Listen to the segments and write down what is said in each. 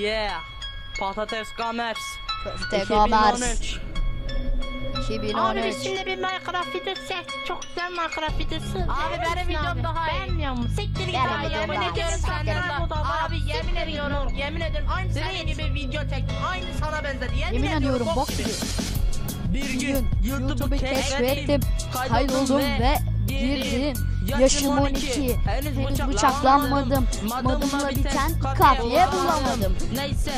Yeah. Patates Gamers. Köfte Gamers. 2013. Abi biz şimdi bir Minecraft videosu çektik. Çok güzel Minecraft videosu. Abi benim videom daha iyi. Beğenmiyor musun? Siktir git Benim abi. videom Yemin daha iyi. ediyorum senden bu da. Abi yemin ediyorum, yemin ederim aynı senin gibi video çektim. Aynı sana benzedi. Yemin ediyorum bok gibi. Bir gün YouTube'u keşfettim, kaydoldum ve girdim. Yaşım 12, henüz bıçaklanmadım. Madımla biten kafiye bulamadım.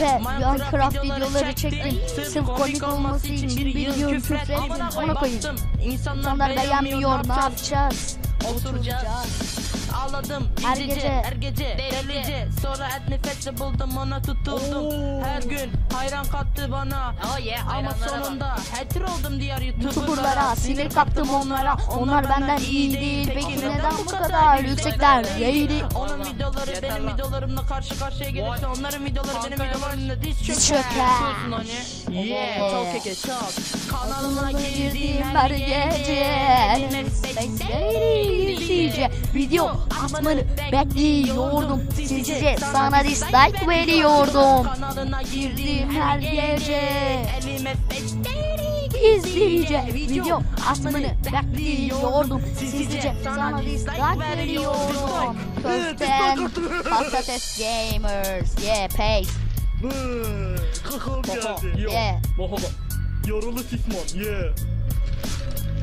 Ve Minecraft videoları çektim. Sırf komik olması için bir video küfrettim. Ona koyayım. İnsanlar beğenmiyor, ne yapacağız? Oturacağız. Ağladım Her gece, gece. her gece delice. Sonra et nefesi buldum, ona tutuldum. Her gün hayran kattı bana. Ama sonunda hater oldum diğer YouTuber'lara sinir kaptım onlara. Onlar benden iyi değil. Peki neden bu kadar yüksekler değildi? Onun videoları benim videolarımla karşı karşıya gelirse onların videoları benim videolarımla diz çöker. Hani? Yeah, çok keke çok. Kanalına girdiğim her gece gizlice video atmanı bekliyordum. Sizce sana dislike veriyordum. Kanalına Girdiğim her gece elime gizlice video atmanı bekliyordum. Sizce sana dislike veriyordum. Köften Patates Gamers. Yeah, pace. Kakao geldi. Yo. Yeah. Merhaba. Yaralı Sisman. Yeah.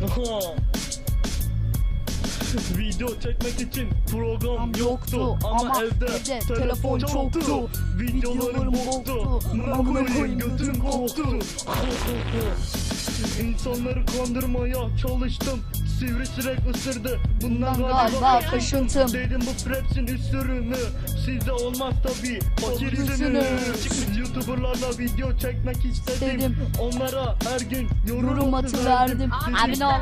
Aha. Video çekmek için program yoktu ama evde telefon çoktu. Videolarım boktu. Amına koyayım götüm koktu. İnsanları kandırmaya çalıştım. Sivrisinek ısırdı. Bundan galiba kaşıntım. Dedim bu Fraps'in üstürünü. Sizde olmaz tabi. Fakirsiniz. YouTuber'larla video çekmek istedim. Onlara her gün yorum atı verdim. Abi ne olur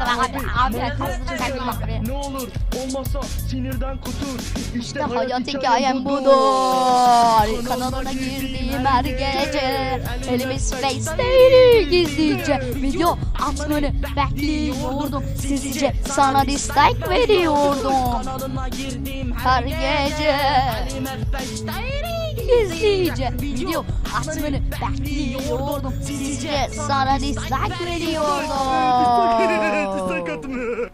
abi Ne olur olmasa sinirden kutur. İşte hayat hikayem budur. Kanalına girdiğim her gece elimi space değil gizlice video atmanı bekliyordum. Sizce sana dislike veriyordum. kanalına girdiğim Her gece gizlice video atmanı bekliyordum. Sizce sana dislike veriyordum. Dislike atımı.